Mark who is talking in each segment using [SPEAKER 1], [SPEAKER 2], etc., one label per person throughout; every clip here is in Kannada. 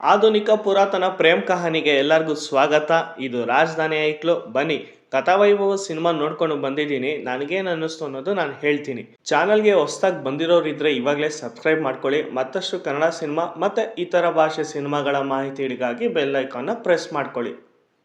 [SPEAKER 1] ಆಧುನಿಕ ಪುರಾತನ ಪ್ರೇಮ್ ಕಹಾನಿಗೆ ಎಲ್ಲರಿಗೂ ಸ್ವಾಗತ. ಇದು ರಾಜಧಾನಿ ಐಕ್ಳು. ಬನ್ನಿ, ಕಥಾವೈಭವ ಸಿನಿಮಾ ನೋಡ್ಕೊಂಡು ಬಂದಿದ್ದೀನಿ. ನನಗೇನು ಅನ್ನಿಸ್ತು ಅನ್ನೋದು ನಾನು ಹೇಳ್ತೀನಿ. ಚಾನಲ್ಗೆ ಹೊಸ್ದಾಗಿ ಬಂದಿರೋರಿದ್ರೆ ಇವಾಗಲೇ ಸಬ್ಸ್ಕ್ರೈಬ್ ಮಾಡ್ಕೊಳ್ಳಿ. ಮತ್ತಷ್ಟು ಕನ್ನಡ ಸಿನಿಮಾ ಮತ್ತು ಇತರ ಭಾಷೆ ಸಿನಿಮಾಗಳ ಮಾಹಿತಿಗಳಿಗಾಗಿ ಬೆಲ್ ಐಕಾನ್ನ ಪ್ರೆಸ್ ಮಾಡ್ಕೊಳ್ಳಿ.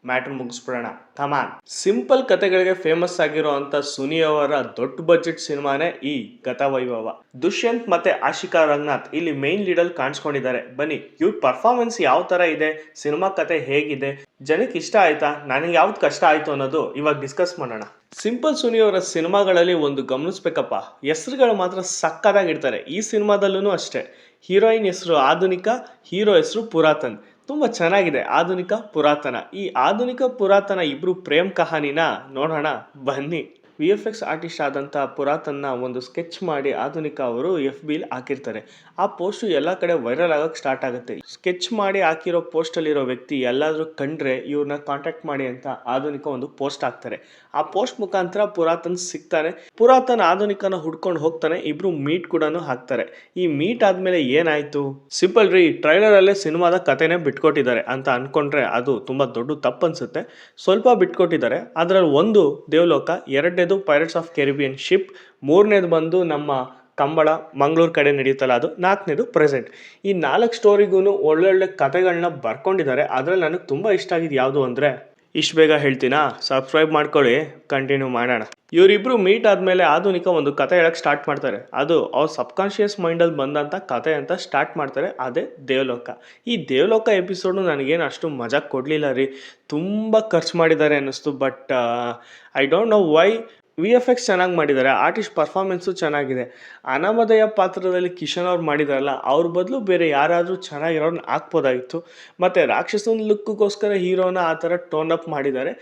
[SPEAKER 1] ಮ್ಯಾಟ್ರ್ ಮುಗಿಸ್ಬಿಡೋಣ, ಕಮಾನ್. ಸಿಂಪಲ್ ಕತೆಗಳಿಗೆ ಫೇಮಸ್ ಆಗಿರುವಂತ ಸುನಿ ಅವರ ದೊಡ್ಡ ಬಜೆಟ್ ಸಿನಿಮಾನೇ ಈ ಗತವೈಭವ. ದುಷ್ಯಂತ್ ಮತ್ತೆ ಆಶಿಕಾ ರಂಗನಾಥ್ ಇಲ್ಲಿ ಮೇನ್ ಲೀಡಲ್ ಕಾಣಿಸ್ಕೊಂಡಿದ್ದಾರೆ. ಬನ್ನಿ, ಇವ್ರ ಪರ್ಫಾರ್ಮೆನ್ಸ್ ಯಾವ ತರ ಇದೆ, ಸಿನಿಮಾ ಕತೆ ಹೇಗಿದೆ, ಜನಕ್ಕೆ ಇಷ್ಟ ಆಯ್ತಾ, ನನಗೆ ಯಾವ್ದು ಕಷ್ಟ ಆಯ್ತು ಅನ್ನೋದು ಇವಾಗ ಡಿಸ್ಕಸ್ ಮಾಡೋಣ. ಸಿಂಪಲ್ ಸುನಿ ಅವರ ಸಿನಿಮಾಗಳಲ್ಲಿ ಒಂದು ಗಮನಿಸ್ಬೇಕಪ್ಪ, ಹೆಸರುಗಳು ಮಾತ್ರ ಸಕ್ಕದಾಗಿರ್ತಾರೆ. ಈ ಸಿನಿಮಾದಲ್ಲೂ ಅಷ್ಟೇ. ಹೀರೋಯಿನ್ ಹೆಸರು ಆಧುನಿಕ, ಹೀರೋ ಹೆಸರು ಪುರಾತನ್. ತುಂಬ ಚೆನ್ನಾಗಿದೆ ಆಧುನಿಕ ಪುರಾತನ. ಈ ಆಧುನಿಕ ಪುರಾತನ ಇಬ್ರು ಪ್ರೇಮ್ ಕಹಾನಿನ ನೋಡೋಣ ಬನ್ನಿ. VFX ಆರ್ಟಿಸ್ಟ್ ಆದಂಥ ಪುರಾತನ್ನ ಒಂದು ಸ್ಕೆಚ್ ಮಾಡಿ ಆಧುನಿಕ ಅವರು FBಲಿ ಹಾಕಿರ್ತಾರೆ. ಆ ಪೋಸ್ಟು ಎಲ್ಲ ಕಡೆ ವೈರಲ್ ಆಗೋಕ್ಕೆ ಸ್ಟಾರ್ಟ್ ಆಗುತ್ತೆ. ಸ್ಕೆಚ್ ಮಾಡಿ ಹಾಕಿರೋ ಪೋಸ್ಟಲ್ಲಿರೋ ವ್ಯಕ್ತಿ ಎಲ್ಲಾದರೂ ಕಂಡ್ರೆ ಇವ್ರನ್ನ ಕಾಂಟ್ಯಾಕ್ಟ್ ಮಾಡಿ ಅಂತ ಆಧುನಿಕ ಒಂದು ಪೋಸ್ಟ್ ಹಾಕ್ತಾರೆ. ಆ ಪೋಸ್ಟ್ ಮುಖಾಂತರ ಪುರಾತನ್ ಸಿಗ್ತಾನೆ. ಪುರಾತನ್ ಆಧುನಿಕನ ಹುಡ್ಕೊಂಡು ಹೋಗ್ತಾನೆ. ಇಬ್ರು ಮೀಟ್ ಕೂಡ ಹಾಕ್ತಾರೆ. ಈ ಮೀಟ್ ಆದ್ಮೇಲೆ ಏನಾಯ್ತು? ಸಿಂಪಲ್ ರೀ, ಟ್ರೈಲರ್ ಅಲ್ಲೇ ಸಿನಿಮಾದ ಕಥೆನೇ ಬಿಟ್ಕೊಟ್ಟಿದ್ದಾರೆ ಅಂತ ಅನ್ಕೊಂಡ್ರೆ ಅದು ತುಂಬಾ ದೊಡ್ಡ ತಪ್ಪು ಅನ್ಸುತ್ತೆ. ಸ್ವಲ್ಪ ಬಿಟ್ಕೊಟ್ಟಿದ್ದಾರೆ. ಅದರಲ್ಲಿ ಒಂದು ದೇವಲೋಕ, ಎರಡನೇದು ಪೈರೇಟ್ಸ್ ಆಫ್ ಕೆರಿಬಿಯನ್ ಶಿಪ್, ಮೂರನೇದು ಬಂದು ನಮ್ಮ ಕಂಬಳ ಮಂಗಳೂರು ಕಡೆ ನಡೆಯುತ್ತಲ್ಲ ಅದು, ನಾಲ್ಕನೇದು ಪ್ರೆಸೆಂಟ್. ಈ 4 ಸ್ಟೋರಿಗೂ ಒಳ್ಳೊಳ್ಳೆ ಕಥೆಗಳನ್ನ ಬರ್ಕೊಂಡಿದ್ದಾರೆ. ಅದರಲ್ಲಿ ನನಗೆ ತುಂಬ ಇಷ್ಟ ಆಗಿದ್ದು ಯಾವುದು ಅಂದರೆ, ಇಷ್ಟು ಬೇಗ ಹೇಳ್ತೀನಾ? ಸಬ್ಸ್ಕ್ರೈಬ್ ಮಾಡ್ಕೊಳ್ಳಿ, ಕಂಟಿನ್ಯೂ ಮಾಡೋಣ. ಇವರಿಬ್ರು ಮೀಟ್ ಆದಮೇಲೆ ಆಧುನಿಕ ಒಂದು ಕತೆ ಹೇಳಕ್ಕೆ ಸ್ಟಾರ್ಟ್ ಮಾಡ್ತಾರೆ. ಅದು ಅವ್ರ ಸಬ್ಕಾನ್ಷಿಯಸ್ ಮೈಂಡಲ್ಲಿ ಬಂದಂಥ ಕತೆ ಅಂತ ಸ್ಟಾರ್ಟ್ ಮಾಡ್ತಾರೆ. ಅದೇ ದೇವಲೋಕ. ಈ ದೇವಲೋಕ ಎಪಿಸೋಡು ನನಗೇನು ಅಷ್ಟು ಮಜಾ ಕೊಡಲಿಲ್ಲ ರೀ. ತುಂಬ ಖರ್ಚು ಮಾಡಿದ್ದಾರೆ ಅನ್ನಿಸ್ತು. But I don't know why. VFX ಚೆನ್ನಾಗಿ ಮಾಡಿದ್ದಾರೆ, ಆರ್ಟಿಸ್ಟ್ ಪರ್ಫಾರ್ಮೆನ್ಸು ಚೆನ್ನಾಗಿದೆ. ಅನಾಮಧೇಯ ಪಾತ್ರದಲ್ಲಿ ಕಿಶನ್ ಅವ್ರು ಮಾಡಿದಾರಲ್ಲ, ಅವ್ರ ಬದಲು ಬೇರೆ ಯಾರಾದರೂ ಚೆನ್ನಾಗಿರೋರನ್ನ ಹಾಕ್ಬೋದಾಗಿತ್ತು. ಮತ್ತು ರಾಕ್ಷಸನ ಲುಕ್ಗೋಸ್ಕರ ಹೀರೋನ ಆ ಥರ ಟೋನ್ ಅಪ್ ಮಾಡಿದ್ದಾರೆ.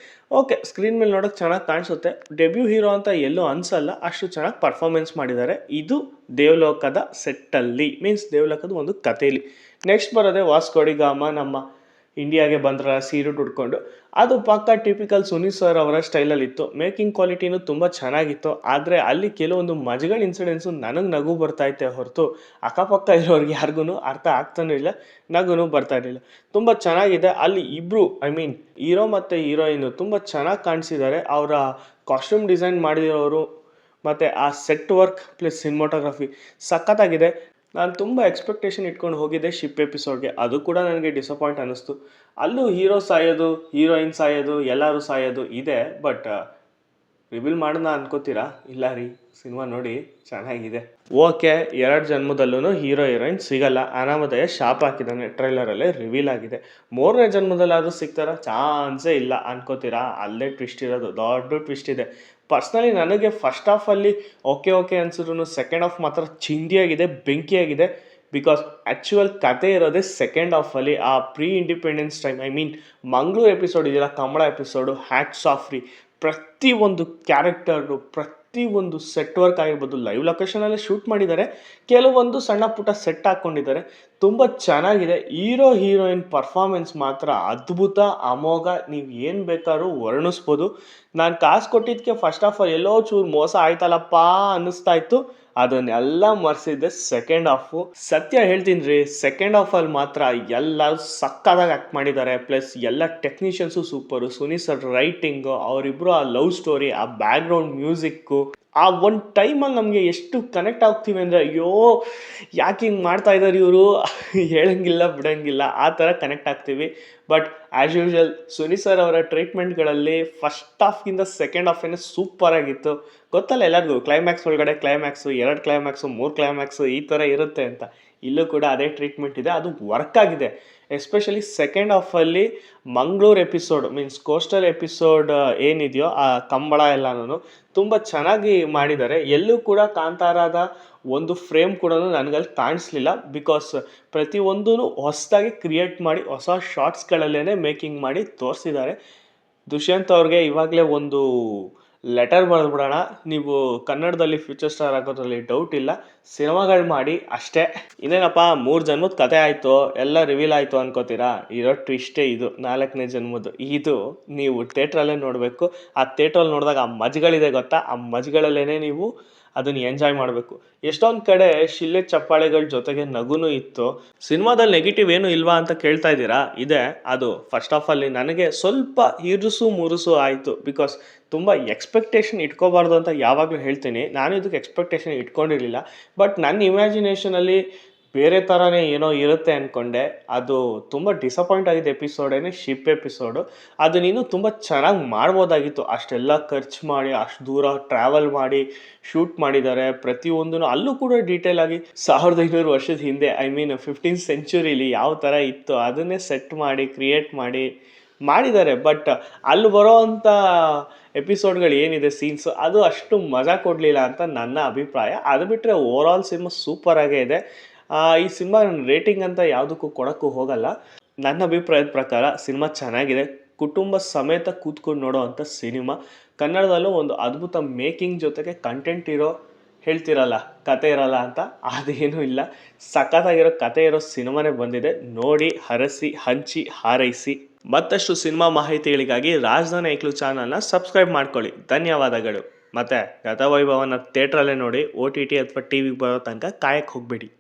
[SPEAKER 1] ಓಕೆ, ಸ್ಕ್ರೀನ್ ಮೇಲೆ ನೋಡೋಕೆ ಚೆನ್ನಾಗಿ ಕಾಣಿಸುತ್ತೆ. ಡೆಬ್ಯೂ ಹೀರೋ ಅಂತ ಎಲ್ಲೂ ಅನಿಸಲ್ಲ, ಅಷ್ಟು ಚೆನ್ನಾಗಿ ಪರ್ಫಾರ್ಮೆನ್ಸ್ ಮಾಡಿದ್ದಾರೆ. ಇದು ದೇವಲೋಕದ ಸೆಟ್ಟಲ್ಲಿ, ಮೀನ್ಸ್ ದೇವಲೋಕದ ಒಂದು ಕಥೆಯಲ್ಲಿ. ನೆಕ್ಸ್ಟ್ ಬರೋದೇ ವಾಸ್ಕೋಡಿಗಾಮ ನಮ್ಮ ಇಂಡಿಯಾಗೆ ಬಂದ್ರ ಸೀರೆ ಉಟ್ಕೊಂಡು. ಅದು ಪಕ್ಕ ಟಿಪಿಕಲ್ ಸುನಿ ಸರ್ ಅವರ ಸ್ಟೈಲಲ್ಲಿತ್ತು. ಮೇಕಿಂಗ್ ಕ್ವಾಲಿಟಿನೂ ತುಂಬ ಚೆನ್ನಾಗಿತ್ತು. ಆದರೆ ಅಲ್ಲಿ ಕೆಲವೊಂದು ಮಜಗಳ ಇನ್ಸಿಡೆನ್ಸು ನನಗೆ ನಗು ಬರ್ತಾಯಿತ್ತೆ ಹೊರತು ಅಕ್ಕಪಕ್ಕ ಇರೋರಿಗೆ ಯಾರಿಗೂ ಅರ್ಥ ಆಗ್ತಾನೂ ಇಲ್ಲ, ನಗುನೂ ಬರ್ತಾ ಇರಲಿಲ್ಲ. ತುಂಬ ಚೆನ್ನಾಗಿದೆ. ಅಲ್ಲಿ ಇಬ್ಬರು, ಐ ಮೀನ್ ಹೀರೋ ಮತ್ತು ಹೀರೋಯಿನು ತುಂಬ ಚೆನ್ನಾಗಿ ಕಾಣಿಸಿದ್ದಾರೆ. ಅವರ ಕಾಸ್ಟ್ಯೂಮ್ ಡಿಸೈನ್ ಮಾಡಿರೋರು ಮತ್ತು ಆ ಸೆಟ್ ವರ್ಕ್ ಪ್ಲಸ್ ಸಿನಿಮಾಟೋಗ್ರಫಿ ಸಖತ್ತಾಗಿದೆ. ನಾನು ತುಂಬ ಎಕ್ಸ್ಪೆಕ್ಟೇಷನ್ ಇಟ್ಕೊಂಡು ಹೋಗಿದ್ದೆ ಶಿಪ್ ಎಪಿಸೋಡ್ಗೆ. ಅದು ಕೂಡ ನನಗೆ ಡಿಸಪಾಯಿಂಟ್ ಅನ್ನಿಸ್ತು. ಅಲ್ಲೂ ಹೀರೋ ಸಾಯೋದು, ಹೀರೋಯಿನ್ ಸಾಯೋದು, ಎಲ್ಲರೂ ಸಾಯೋದು ಇದೆ. ಬಟ್ ರಿವೀಲ್ ಮಾಡೋಣ ಅನ್ಕೋತೀರಾ? ಇಲ್ಲ ರೀ, ಸಿನಿಮಾ ನೋಡಿ, ಚೆನ್ನಾಗಿದೆ. ಓಕೆ, 2 ಜನ್ಮದಲ್ಲೂ ಹೀರೋ ಹೀರೋಯಿನ್ ಸಿಗಲ್ಲ. ಅನಾಮಧೇಯ ಶಾಪ್ ಹಾಕಿದ್ದಾನೆ, ಟ್ರೈಲರಲ್ಲೇ ರಿವೀಲ್ ಆಗಿದೆ. 3ನೇ ಜನ್ಮದಲ್ಲಾದರೂ ಸಿಗ್ತಾರ? ಚಾನ್ಸೇ ಇಲ್ಲ ಅನ್ಕೋತೀರಾ? ಅಲ್ಲೇ ಟ್ವಿಸ್ಟ್ ಇರೋದು, ದೊಡ್ಡ ಟ್ವಿಸ್ಟ್ ಇದೆ. ಪರ್ಸ್ನಲಿ ನನಗೆ ಫಸ್ಟ್ ಹಾಫಲ್ಲಿ ಓಕೆ ಅನ್ಸಿದ್ರು, ಸೆಕೆಂಡ್ ಹಾಫ್ ಮಾತ್ರ ಚಿಂದಿಯಾಗಿದೆ, ಬೆಂಕಿಯಾಗಿದೆ. ಬಿಕಾಸ್ ಆ್ಯಕ್ಚುಯಲ್ ಕತೆ ಇರೋದೇ ಸೆಕೆಂಡ್ ಹಾಫಲ್ಲಿ. ಆ pre independence time, I mean Mangaluru episode ಇದೆಯಲ್ಲ, ಕಂಬಳ ಎಪಿಸೋಡು, ಹ್ಯಾಟ್ಸ್ ಆಫ್ ರೀ. ಪ್ರತಿಯೊಂದು ಕ್ಯಾರೆಕ್ಟರು, ಪ್ರತಿಯೊಂದು ಸೆಟ್ ವರ್ಕ್ ಆಗಿರ್ಬೋದು, ಲೈವ್ ಲೊಕೇಶನಲ್ಲೇ ಶೂಟ್ ಮಾಡಿದ್ದಾರೆ. ಕೆಲವೊಂದು ಸಣ್ಣ ಪುಟ್ಟ ಸೆಟ್ ಹಾಕ್ಕೊಂಡಿದ್ದಾರೆ. ತುಂಬ ಚೆನ್ನಾಗಿದೆ. ಹೀರೋ ಹೀರೋಯಿನ್ ಪರ್ಫಾರ್ಮೆನ್ಸ್ ಮಾತ್ರ ಅದ್ಭುತ, ಅಮೋಘ. ನೀವು ಏನು ಬೇಕಾದ್ರೂ ವರ್ಣಿಸ್ಬೋದು. ನಾನು ಕಾಸು ಕೊಟ್ಟಿದ್ದಕ್ಕೆ ಫಸ್ಟ್ ಆಫ್ ಆಲ್ ಎಲ್ಲೋ ಚೂರು ಮೋಸ ಆಯ್ತಲ್ಲಪ್ಪ ಅನ್ನಿಸ್ತಾ ಇತ್ತು. ಅದನ್ನೆಲ್ಲ ಮರೆಸಿದ್ದೆ ಸೆಕೆಂಡ್ ಹಾಫು. ಸತ್ಯ ಹೇಳ್ತೀನಿ ರೀ, ಸೆಕೆಂಡ್ ಹಾಫಲ್ಲಿ ಮಾತ್ರ ಎಲ್ಲರೂ ಸಕ್ಕದಾಗಿ ಆ್ಯಕ್ಟ್ ಮಾಡಿದ್ದಾರೆ. ಪ್ಲಸ್ ಎಲ್ಲ technicians super. Suni sir writing, ಅವರಿಬ್ಬರು ಆ ಲವ್ ಸ್ಟೋರಿ, ಆ ಬ್ಯಾಕ್ಗ್ರೌಂಡ್ ಮ್ಯೂಸಿಕ್ಕು, ಆ ಒಂದು ಟೈಮಲ್ಲಿ ನಮಗೆ ಎಷ್ಟು ಕನೆಕ್ಟ್ ಆಗ್ತೀವಿ ಅಂದರೆ, ಅಯ್ಯೋ ಯಾಕೆ ಹಿಂಗೆ ಮಾಡ್ತಾ ಇದ್ದಾರೆ ಇವರು, ಹೇಳಂಗಿಲ್ಲ ಬಿಡೋಂಗಿಲ್ಲ, ಆ ಥರ ಕನೆಕ್ಟ್ ಆಗ್ತೀವಿ. But as usual Suni sir ಅವರ ಟ್ರೀಟ್ಮೆಂಟ್ಗಳಲ್ಲಿ ಫಸ್ಟ್ ಹಾಫ್ಗಿಂತ ಸೆಕೆಂಡ್ ಹಾಫೇನೆ ಸೂಪರಾಗಿತ್ತು. ಗೊತ್ತಲ್ಲ ಎಲ್ಲರಿಗೂ, ಕ್ಲೈಮ್ಯಾಕ್ಸ್ ಒಳಗಡೆ ಕ್ಲೈಮ್ಯಾಕ್ಸು, 2 ಕ್ಲೈಮ್ಯಾಕ್ಸು, 3 ಕ್ಲೈಮ್ಯಾಕ್ಸು ಈ ಥರ ಇರುತ್ತೆ ಅಂತ. ಇಲ್ಲೂ ಕೂಡ ಅದೇ ಟ್ರೀಟ್ಮೆಂಟ್ ಇದೆ. ಅದು ವರ್ಕ್ ಆಗಿದೆ. ಎಸ್ಪೆಷಲಿ ಸೆಕೆಂಡ್ ಹಾಫಲ್ಲಿ Mangaluru episode, means coastal episode ಏನಿದೆಯೋ, ಆ ಕಂಬಳ ಎಲ್ಲನೂ ತುಂಬ ಚೆನ್ನಾಗಿ ಮಾಡಿದ್ದಾರೆ. ಎಲ್ಲೂ ಕೂಡ ಕಾಂತಾರದ ಒಂದು ಫ್ರೇಮ್ ಕೂಡ ನನಗಲ್ಲಿ ಕಾಣಿಸ್ಲಿಲ್ಲ. ಬಿಕಾಸ್ ಪ್ರತಿಯೊಂದೂ ಹೊಸದಾಗಿ ಕ್ರಿಯೇಟ್ ಮಾಡಿ, ಹೊಸ ಶಾರ್ಟ್ಸ್ಗಳಲ್ಲೇ ಮೇಕಿಂಗ್ ಮಾಡಿ ತೋರಿಸಿದ್ದಾರೆ. ದುಷ್ಯಂತ್ ಅವ್ರಿಗೆ ಇವಾಗಲೇ ಒಂದು ಲೆಟರ್ ಬರೆದ್ಬಿಡೋಣ, ನೀವು ಕನ್ನಡದಲ್ಲಿ ಫ್ಯೂಚರ್ ಸ್ಟಾರ್ ಆಗೋದ್ರಲ್ಲಿ ಡೌಟ್ ಇಲ್ಲ, ಸಿನಿಮಾಗಳು ಮಾಡಿ ಅಷ್ಟೇ. ಇನ್ನೇನಪ್ಪ, 3 ಜನ್ಮದ ಕತೆ ಆಯಿತು, ಎಲ್ಲ ರಿವೀಲ್ ಆಯಿತು ಅನ್ಕೋತೀರಾ? ಇರೋ ಟ್ವಿಸ್ಟೇ ಇದು, 4ನೇ ಜನ್ಮದ್ದು. ಇದು ನೀವು ಥಿಯೇಟ್ರಲ್ಲೇ ನೋಡಬೇಕು. ಆ ಥಿಯೇಟ್ರಲ್ಲಿ ನೋಡಿದಾಗ ಆ ಮಜಗಳಿದೆ ಗೊತ್ತಾ, ಆ ಮಜಗಳಲ್ಲೇ ನೀವು ಅದನ್ನು ಎಂಜಾಯ್ ಮಾಡಬೇಕು. ಎಷ್ಟೊಂದು ಕಡೆ ಶಿಳ್ಳೆ ಚಪ್ಪಾಳೆಗಳ ಜೊತೆಗೆ ನಗುನೂ ಇತ್ತು. ಸಿನಿಮಾದಲ್ಲಿ ನೆಗೆಟಿವ್ ಏನು ಇಲ್ವಾ ಅಂತ ಕೇಳ್ತಾ ಇದ್ದೀರಾ? ಇದೆ. ಅದು ಫಸ್ಟ್ ಆಫ್ ಆಲ್ ನನಗೆ ಸ್ವಲ್ಪ ಇರುಸು ಮುರುಸು ಆಯಿತು. ಬಿಕಾಸ್ ತುಂಬ ಎಕ್ಸ್ಪೆಕ್ಟೇಷನ್ ಇಟ್ಕೋಬಾರ್ದು ಅಂತ ಯಾವಾಗಲೂ ಹೇಳ್ತೀನಿ. ನಾನು ಇದಕ್ಕೆ ಎಕ್ಸ್ಪೆಕ್ಟೇಷನ್ ಇಟ್ಕೊಂಡಿರಲಿಲ್ಲ. ಬಟ್ ನನ್ನ ಇಮ್ಯಾಜಿನೇಷನಲ್ಲಿ ಬೇರೆ ಥರನೇ ಏನೋ ಇರುತ್ತೆ ಅಂದ್ಕೊಂಡೆ. ಅದು ತುಂಬ ಡಿಸಪಾಯಿಂಟ್ ಆಗಿದ್ದ ಎಪಿಸೋಡೇನೆ ಶಿಪ್ ಎಪಿಸೋಡು. ಅದು ನೀನು ತುಂಬ ಚೆನ್ನಾಗಿ ಮಾಡ್ಬೋದಾಗಿತ್ತು. ಅಷ್ಟೆಲ್ಲ ಖರ್ಚು ಮಾಡಿ, ಅಷ್ಟು ದೂರ ಟ್ರಾವೆಲ್ ಮಾಡಿ ಶೂಟ್ ಮಾಡಿದ್ದಾರೆ. ಪ್ರತಿಯೊಂದೂ ಅಲ್ಲೂ ಕೂಡ ಡೀಟೇಲ್ ಆಗಿ 1500 ವರ್ಷದ ಹಿಂದೆ, ಐ ಮೀನ್ 15th ಸೆಂಚುರಿಲಿ ಯಾವ ಥರ ಇತ್ತು ಅದನ್ನೇ ಸೆಟ್ ಮಾಡಿ ಕ್ರಿಯೇಟ್ ಮಾಡಿದ್ದಾರೆ. ಬಟ್ ಅಲ್ಲಿ ಬರೋ ಅಂಥ ಎಪಿಸೋಡ್ಗಳು ಏನಿದೆ ಸೀನ್ಸು, ಅದು ಅಷ್ಟು ಮಜಾ ಕೊಡಲಿಲ್ಲ ಅಂತ ನನ್ನ ಅಭಿಪ್ರಾಯ. ಅದು ಬಿಟ್ಟರೆ ಓವರ್ ಆಲ್ ಸಿನಿಮಾ ಸೂಪರಾಗೇ ಇದೆ. ಈ ಸಿನಿಮಾ ರೇಟಿಂಗ್ ಅಂತ ಯಾವುದಕ್ಕೂ ಕೊಡೋಕ್ಕೂ ಹೋಗಲ್ಲ. ನನ್ನ ಅಭಿಪ್ರಾಯದ ಪ್ರಕಾರ ಸಿನಿಮಾ ಚೆನ್ನಾಗಿದೆ. ಕುಟುಂಬ ಸಮೇತ ಕೂತ್ಕೊಂಡು ನೋಡೋ ಅಂಥ ಸಿನಿಮಾ. ಕನ್ನಡದಲ್ಲೂ ಒಂದು ಅದ್ಭುತ ಮೇಕಿಂಗ್ ಜೊತೆಗೆ ಕಂಟೆಂಟ್ ಇರೋ, ಹೇಳ್ತಿರಲ್ಲ ಕತೆ ಇರಲ್ಲ ಅಂತ, ಅದೇನೂ ಇಲ್ಲ. ಸಖತ್ತಾಗಿರೋ ಕತೆ ಇರೋ ಸಿನಿಮಾನೇ ಬಂದಿದೆ. ನೋಡಿ, ಹರಸಿ, ಹಂಚಿ, ಹಾರೈಸಿ. ಮತ್ತಷ್ಟು ಸಿನಿಮಾ ಮಾಹಿತಿಗಳಿಗಾಗಿ ರಾಜಧಾನಿ ಐಕ್ಲು ಚಾನಲ್ನ ಸಬ್ಸ್ಕ್ರೈಬ್ ಮಾಡ್ಕೊಳ್ಳಿ. ಧನ್ಯವಾದಗಳು. ಮತ್ತು ಗತವೈಭವನ ಥಿಯೇಟ್ರಲ್ಲೇ ನೋಡಿ, OTT ಅಥವಾ ಟಿ ವಿಗೆ ಬರೋ ತನಕ ಕಾಯಕ್ಕೆ ಹೋಗಬೇಡಿ.